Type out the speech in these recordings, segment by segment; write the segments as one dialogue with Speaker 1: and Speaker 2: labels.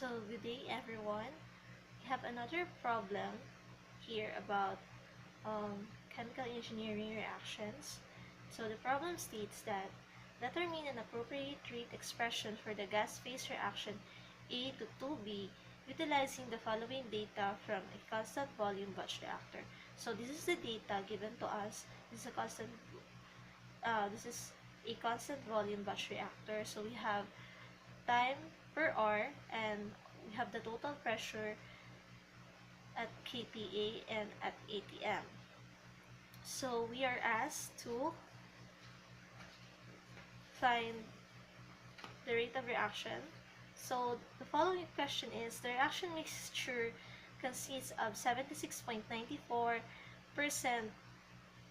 Speaker 1: So good day everyone. We have another problem here about chemical engineering reactions. So the problem states that determine an appropriate rate expression for the gas phase reaction A to 2B utilizing the following data from a constant volume batch reactor. So this is the data given to us. This is a constant volume batch reactor. So we have time per hour and we have the total pressure at kPa and at atm. So we are asked to find the rate of reaction. So the following question is, the reaction mixture consists of 76.94%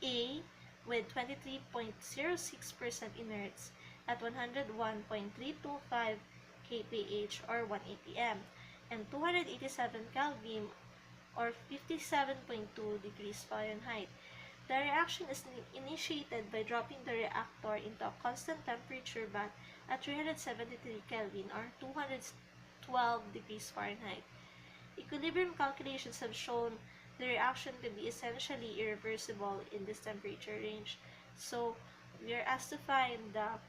Speaker 1: A with 23.06% inerts at 101.325 kph or 1 atm and 287 Kelvin or 57.2 degrees Fahrenheit. The reaction is initiated by dropping the reactor into a constant temperature bath at 373 Kelvin or 212 degrees Fahrenheit. Equilibrium calculations have shown the reaction to be essentially irreversible in this temperature range. So we are asked to find the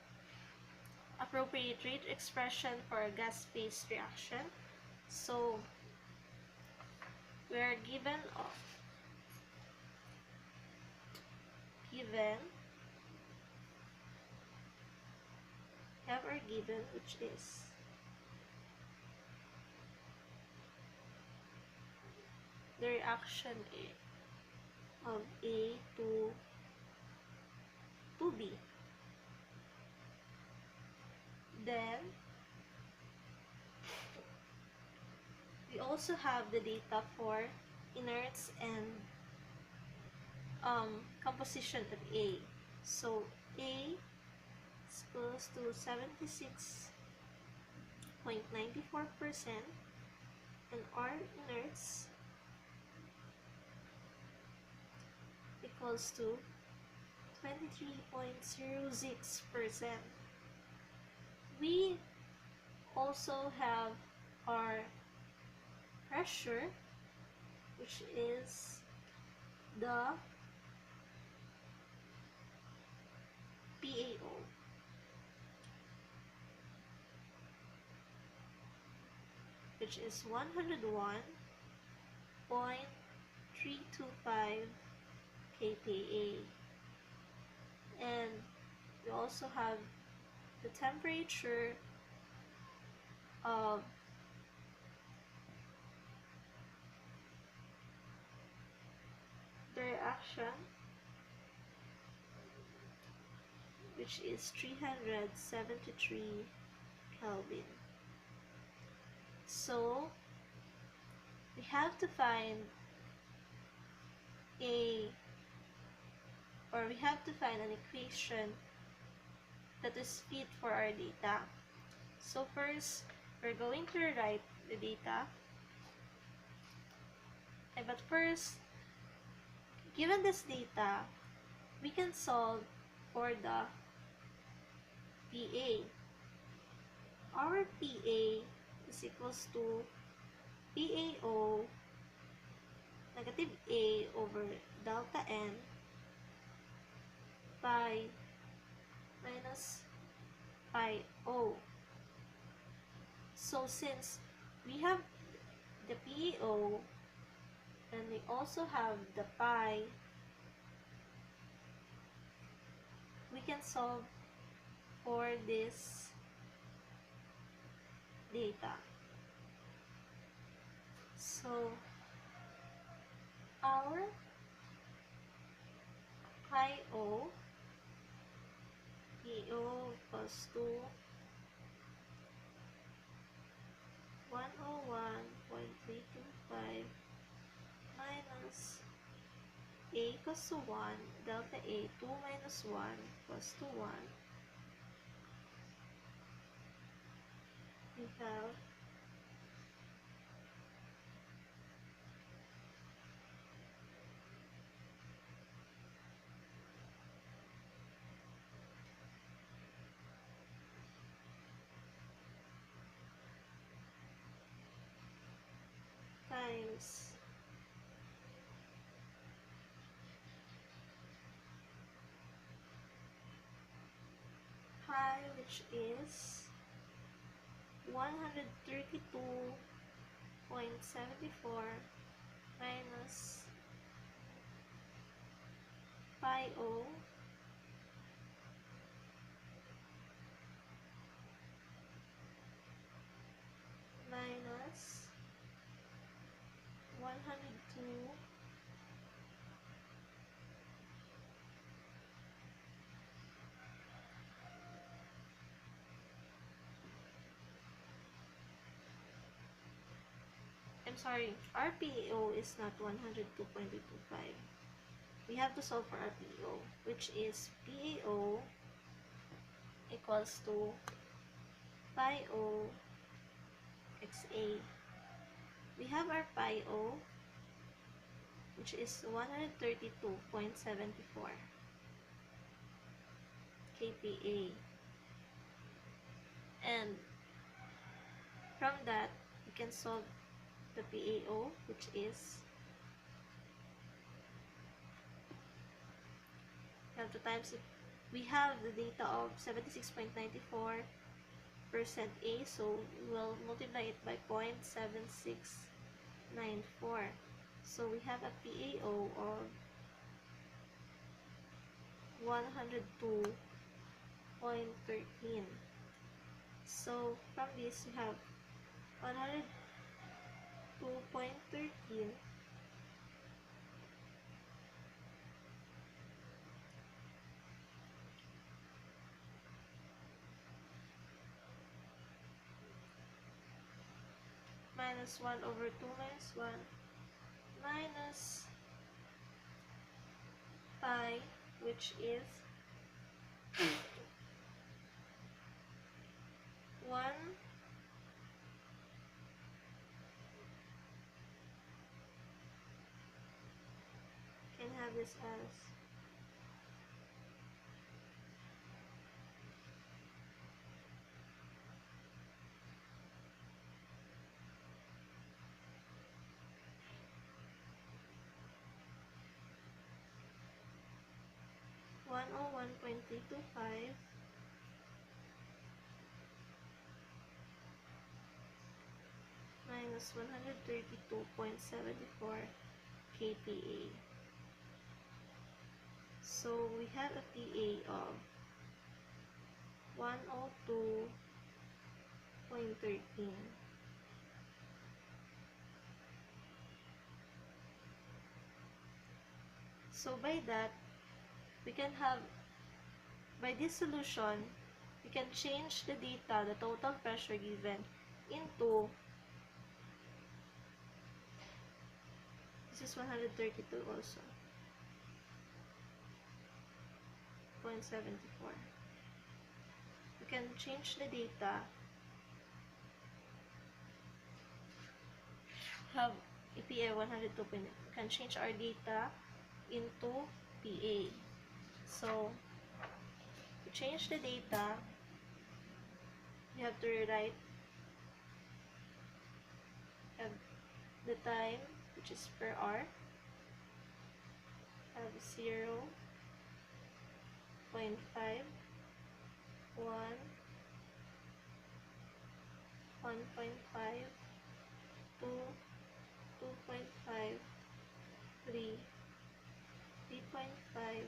Speaker 1: appropriate rate expression for a gas-phase reaction. So we are given which is the reaction of A to B. Then we also have the data for inerts and composition of A. So A is close to 76.94% and R inerts equals to 23.06%. We also have our pressure, which is the PAO. Which is 101.325 kPa. And we also have the temperature of the reaction, which is 373 Kelvin. So we have to find an equation that is fit for our data. So first, we're going to rewrite the data. But first, given this data, we can solve for the PA. Our PA is equals to PAO negative A over delta N pi minus pi O. So since we have the PAO and we also have the pi, we can solve for this data. So our PAO equals to 101.325 minus A equals to 1, delta A 2 minus 1 equals to 1. We have times pi, which is 132.74 minus pi o minus 102 I'm sorry, our PAO is not 102.25. We have to solve for our PAO, which is PAO equals to pi o XA. We have our pi o, which is 132.74 kPa. And from that, we can solve the PAO, which is we have to times it. We have the data of 76.94% A, so we will multiply it by 0.7694. So we have a PAO of 102.13. So from this, we have 102.13 minus 1 over 2 minus 1 minus pi, which is 1 can have this as 101.325 minus 132.74 kPa. So we have a PA of 102.13. So by that, we can have, by this solution, we can change the data, the total pressure given, into, this is 132 also, 0.74. We can change the data, have EPA 102. We can change our data into PA. So to change the data, we have to rewrite the time, which is per hour, have 0, 0.5, 1, 1.5, 2, 2.5, 3, 3.5,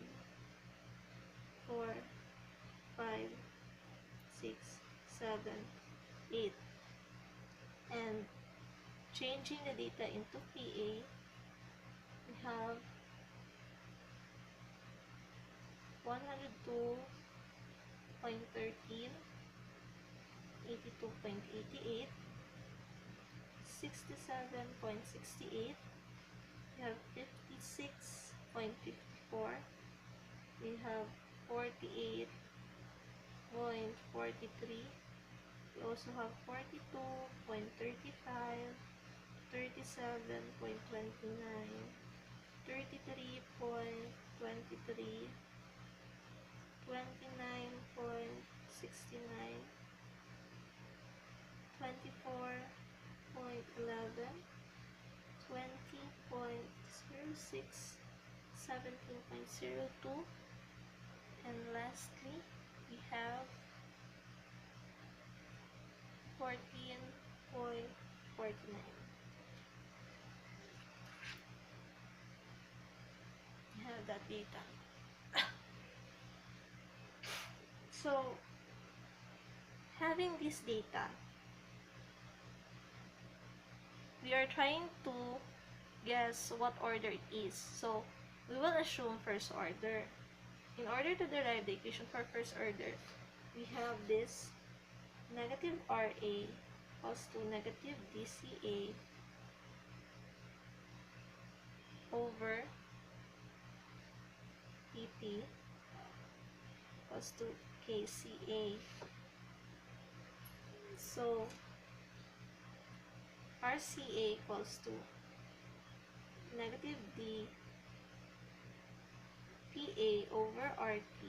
Speaker 1: 4, 5, 6, 7, 8. And changing the data into PA, we have 102.13, 82.88, 67.68, we have 56.54, we have 48.43, we also have 42.35, 37.29, 33.23, 29.69, 24.11, 28.12, 17.02, and lastly we have 14.49. We have that data. So having this data, we are trying to guess what order it is. So we will assume first order. In order to derive the equation for first order, we have this negative RA equals to negative DCA over PT equals to KCA. So RCA equals to negative D PA over RT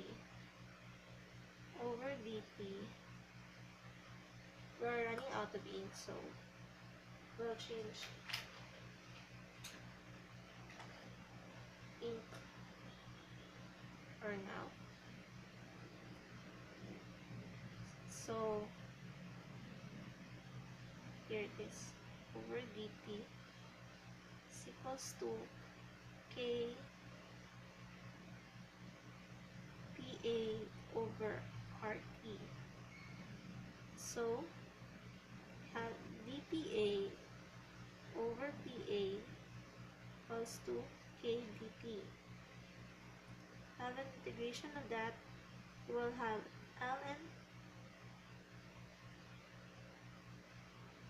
Speaker 1: over DT. We're running out of ink, so we'll change ink for now. So here it is, over dt is equals to k pa over rt. So have dpa over pa equals to k dt. Have an integration of that, we will have ln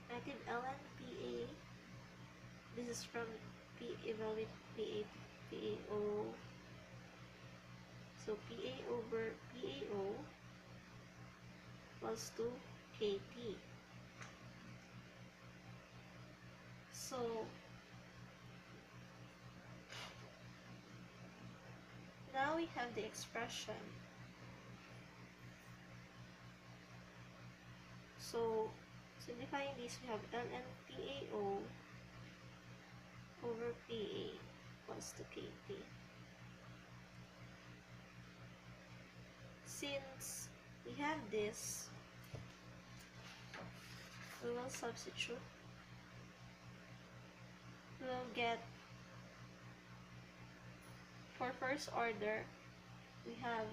Speaker 1: negative ln pa. This is from evaluate PAO. So PA over PAO equals to KT. So now we have the expression. So simplifying this, we have ln PAO over PA equals to KT. Since we have this, we will substitute. We will get, for first order, we have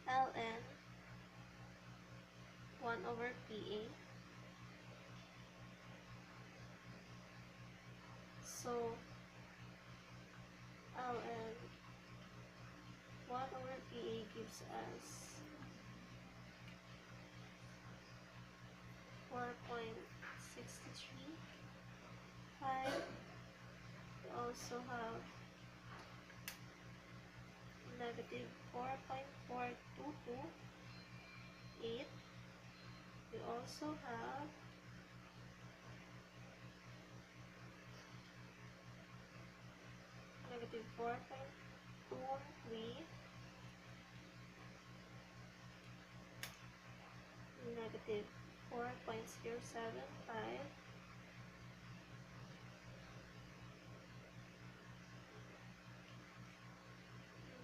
Speaker 1: ln 1 over PA. So ln 1 over PA gives us 4.63. We also have negative 4.4228. We also have negative 4.23, negative 4.075,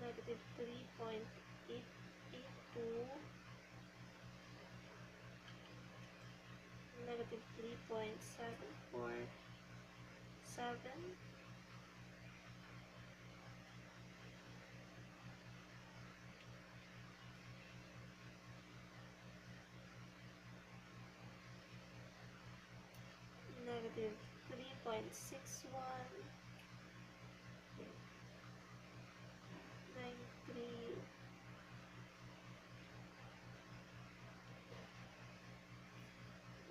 Speaker 1: negative 3.882, negative 3.747, negative 3.61, 93,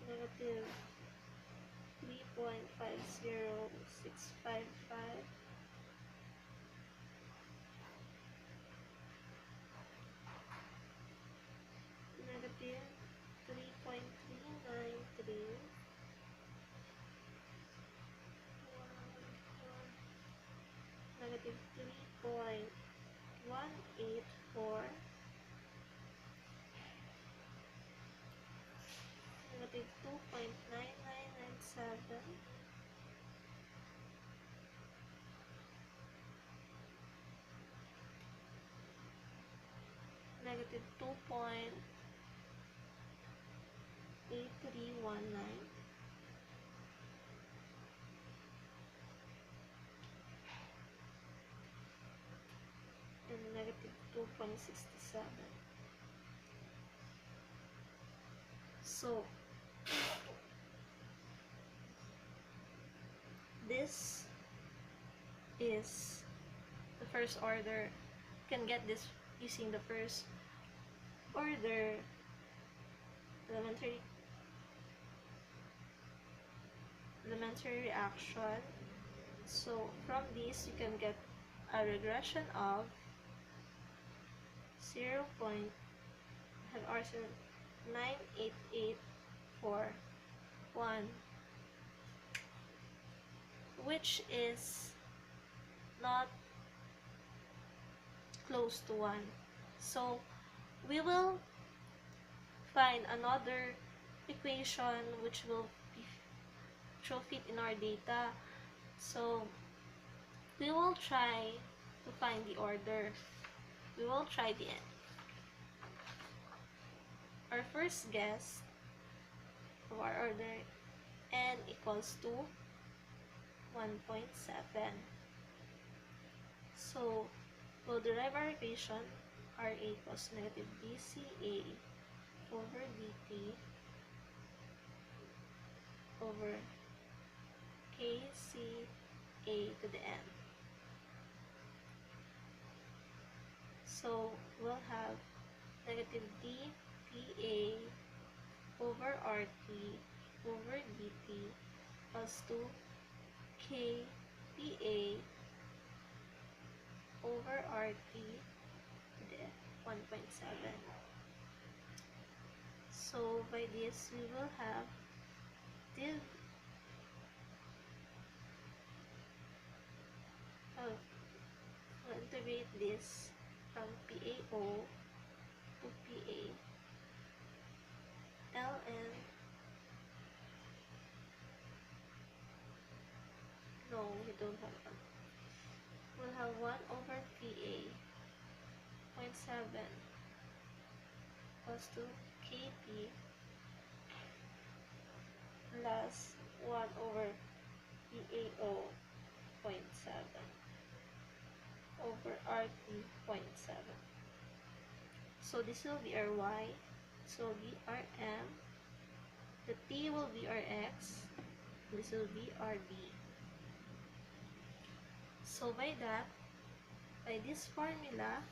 Speaker 1: negative 3.50655, negative 3.393, negative 3.184, negative 2.8319 and negative 2.67. So this is the first order. You can get this using the first order elementary reaction. So from this you can get a regression of 0.98841, which is not close to 1. So we will find another equation which will fit in our data. So we will try to find the order. We will try the n. Our first guess of our order, n equals to 1.7. So we'll derive our equation RA equals negative BCA over DT over KCA to the n. So we'll have negative dPA over RT over DT equals to KPA over RT to the 1.7. So by this we will have we'll integrate this from PAO to PA ln, no, we don't have one. We'll have 1 over PA 0.7 equals to KP plus 1 over PAO 0.7 over RT 0.7. So this will be our Y. So be our M. The T will be our X. This will be our D. So by that, by this formula,